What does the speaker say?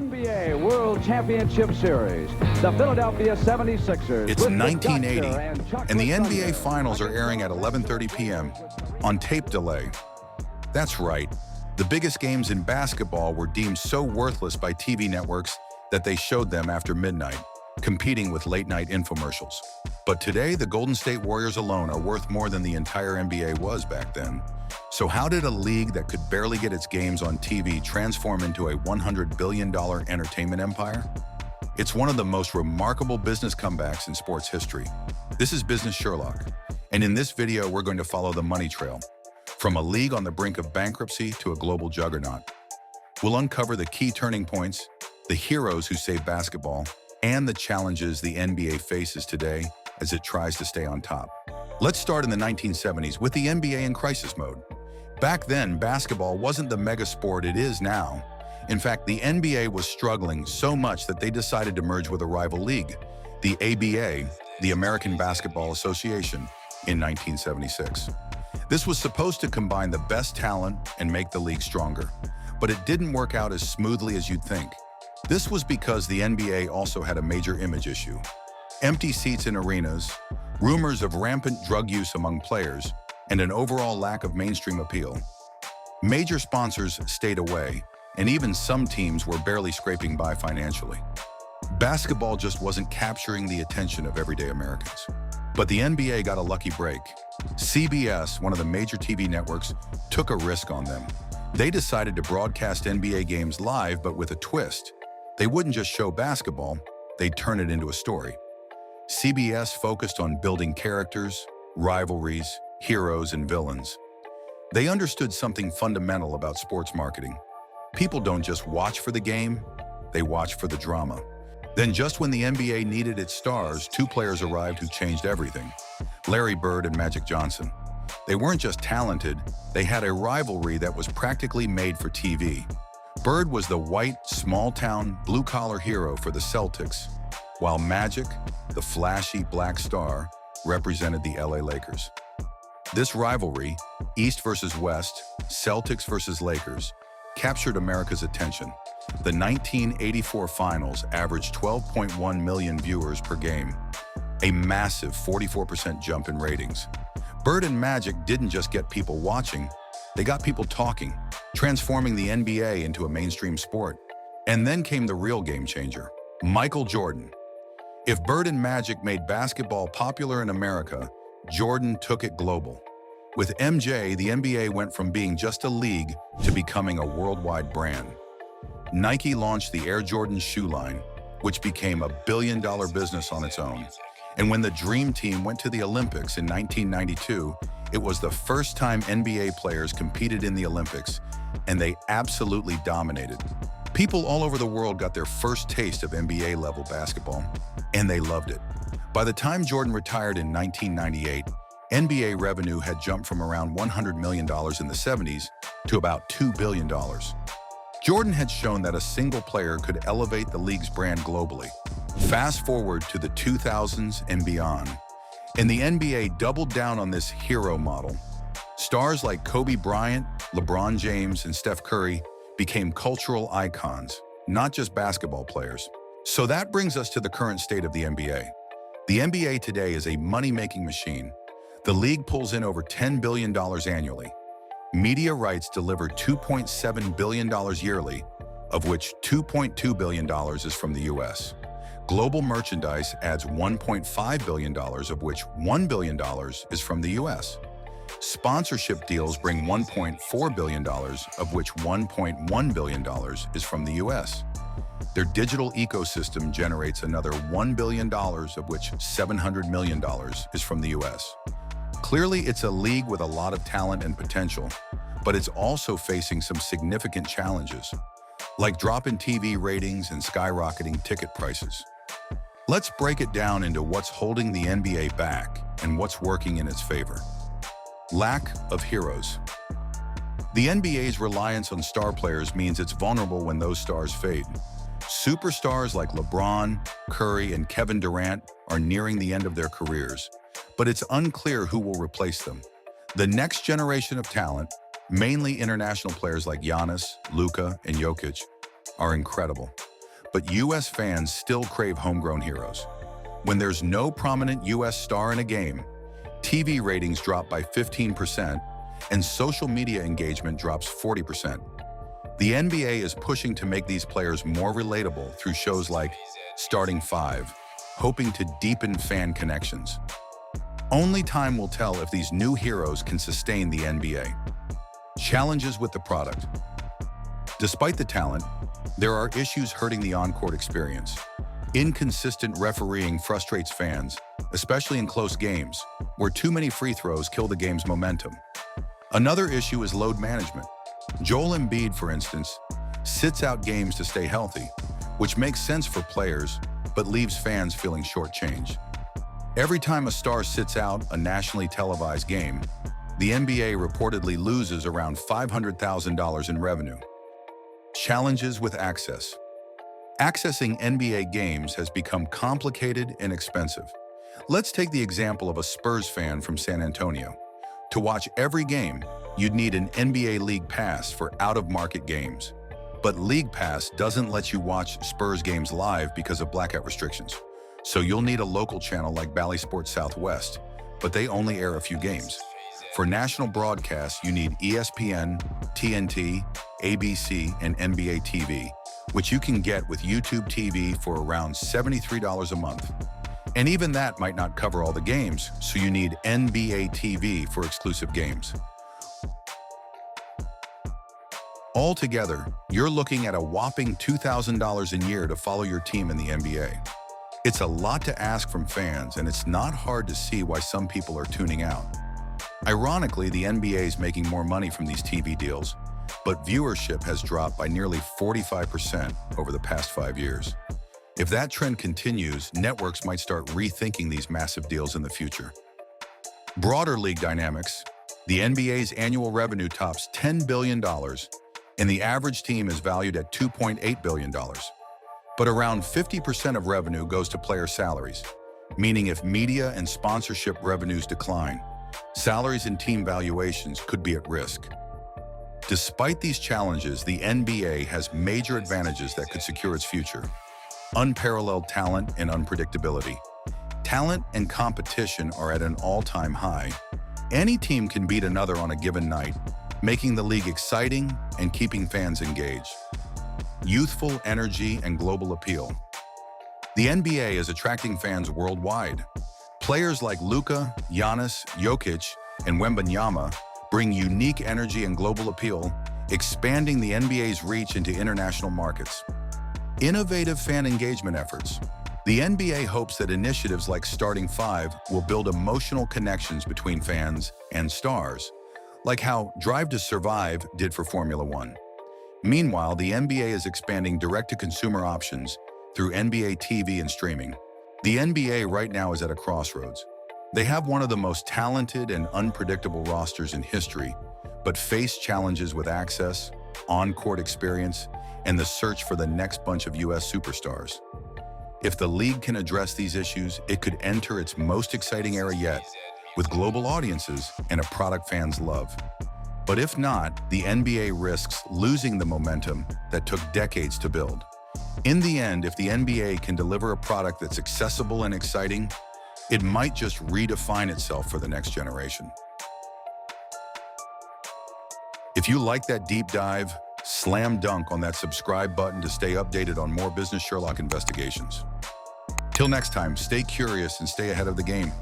NBA World Championship Series. The Philadelphia 76ers. It's 1980, and the NBA Finals are airing at 11:30 p.m. on tape delay. That's right. The biggest games in basketball were deemed so worthless by TV networks that they showed them after midnight, competing with late-night infomercials. But today, the Golden State Warriors alone are worth more than the entire NBA was back then. So how did a league that could barely get its games on TV transform into a $100 billion entertainment empire? It's one of the most remarkable business comebacks in sports history. This is Business Sherlock, and in this video, we're going to follow the money trail, from a league on the brink of bankruptcy to a global juggernaut. We'll uncover the key turning points, the heroes who saved basketball, and the challenges the NBA faces today as it tries to stay on top. Let's start in the 1970s with the NBA in crisis mode. Back then, basketball wasn't the mega sport it is now. In fact, the NBA was struggling so much that they decided to merge with a rival league, the ABA, the American Basketball Association, in 1976. This was supposed to combine the best talent and make the league stronger, but it didn't work out as smoothly as you'd think. This was because the NBA also had a major image issue. Empty seats in arenas, rumors of rampant drug use among players, and an overall lack of mainstream appeal. Major sponsors stayed away, and even some teams were barely scraping by financially. Basketball just wasn't capturing the attention of everyday Americans. But the NBA got a lucky break. CBS, one of the major TV networks, took a risk on them. They decided to broadcast NBA games live, but with a twist. They wouldn't just show basketball, they'd turn it into a story. CBS focused on building characters, rivalries, heroes, and villains. They understood something fundamental about sports marketing. People don't just watch for the game, they watch for the drama. Then just when the NBA needed its stars, two players arrived who changed everything: Larry Bird and Magic Johnson. They weren't just talented, they had a rivalry that was practically made for TV. Bird was the white, small-town, blue-collar hero for the Celtics, while Magic, the flashy black star, represented the LA Lakers. This rivalry, East versus West, Celtics versus Lakers, captured America's attention. The 1984 finals averaged 12.1 million viewers per game, a massive 44% jump in ratings. Bird and Magic didn't just get people watching, they got people talking, transforming the NBA into a mainstream sport. And then came the real game changer, Michael Jordan. If Bird and Magic made basketball popular in America, Jordan took it global. With MJ, the NBA went from being just a league to becoming a worldwide brand. Nike launched the Air Jordan shoe line, which became a billion-dollar business on its own. And when the Dream Team went to the Olympics in 1992, it was the first time NBA players competed in the Olympics, and they absolutely dominated. People all over the world got their first taste of NBA-level basketball, and they loved it. By the time Jordan retired in 1998, NBA revenue had jumped from around $100 million in the 70s to about $2 billion. Jordan had shown that a single player could elevate the league's brand globally. Fast forward to the 2000s and beyond, and the NBA doubled down on this hero model. Stars like Kobe Bryant, LeBron James, and Steph Curry became cultural icons, not just basketball players. So that brings us to the current state of the NBA. The NBA today is a money-making machine. The league pulls in over $10 billion annually. Media rights deliver $2.7 billion yearly, of which $2.2 billion is from the US. Global merchandise adds $1.5 billion, of which $1 billion is from the US. Sponsorship deals bring $1.4 billion, of which $1.1 billion is from the US. Their digital ecosystem generates another $1 billion, of which $700 million is from the US. Clearly, it's a league with a lot of talent and potential, but it's also facing some significant challenges, like drop in TV ratings and skyrocketing ticket prices. Let's break it down into what's holding the NBA back and what's working in its favor. Lack of heroes. The NBA's reliance on star players means it's vulnerable when those stars fade. Superstars like LeBron, Curry, and Kevin Durant are nearing the end of their careers, but it's unclear who will replace them. The next generation of talent, mainly international players like Giannis, Luka, and Jokic, are incredible. but U.S. fans still crave homegrown heroes. When there's no prominent U.S. star in a game, TV ratings drop by 15%, and social media engagement drops 40%. The NBA is pushing to make these players more relatable through shows like Starting Five, hoping to deepen fan connections. Only time will tell if these new heroes can sustain the NBA. Challenges with the product. Despite the talent, there are issues hurting the on-court experience. Inconsistent refereeing frustrates fans, especially in close games, where too many free throws kill the game's momentum. Another issue is load management. Joel Embiid, for instance, sits out games to stay healthy, which makes sense for players, but leaves fans feeling shortchanged. Every time a star sits out a nationally televised game, the NBA reportedly loses around $500,000 in revenue. Challenges with access. Accessing NBA games has become complicated and expensive. Let's take the example of a Spurs fan from San Antonio. To watch every game, you'd need an NBA League Pass for out-of-market games. But League Pass doesn't let you watch Spurs games live because of blackout restrictions. So you'll need a local channel like Bally Sports Southwest, but they only air a few games. For national broadcasts, you need ESPN, TNT, ABC, and NBA TV, which you can get with YouTube TV for around $73 a month. And even that might not cover all the games, so you need NBA TV for exclusive games. Altogether, you're looking at a whopping $2,000 a year to follow your team in the NBA. It's a lot to ask from fans, and it's not hard to see why some people are tuning out. Ironically, the NBA is making more money from these TV deals, but viewership has dropped by nearly 45% over the past 5 years. If that trend continues, networks might start rethinking these massive deals in the future. Broader league dynamics. The NBA's annual revenue tops $10 billion, and the average team is valued at $2.8 billion. But around 50% of revenue goes to player salaries, meaning if media and sponsorship revenues decline, salaries and team valuations could be at risk. Despite these challenges, the NBA has major advantages that could secure its future. Unparalleled talent and unpredictability. Talent and competition are at an all-time high. Any team can beat another on a given night, making the league exciting and keeping fans engaged. Youthful energy and global appeal. The NBA is attracting fans worldwide. Players like Luka, Giannis, Jokic, and Wembanyama bring unique energy and global appeal, expanding the NBA's reach into international markets. Innovative fan engagement efforts. The NBA hopes that initiatives like Starting Five will build emotional connections between fans and stars, like how Drive to Survive did for Formula One. Meanwhile, the NBA is expanding direct-to-consumer options through NBA TV and streaming. The NBA right now is at a crossroads. They have one of the most talented and unpredictable rosters in history, but face challenges with access, on-court experience, and the search for the next bunch of U.S. superstars. If the league can address these issues, it could enter its most exciting era yet, with global audiences and a product fans love. But if not, the NBA risks losing the momentum that took decades to build. In the end, if the NBA can deliver a product that's accessible and exciting, it might just redefine itself for the next generation. If you like that deep dive, slam dunk on that subscribe button to stay updated on more Business Sherlock investigations. Till next time, stay curious and stay ahead of the game.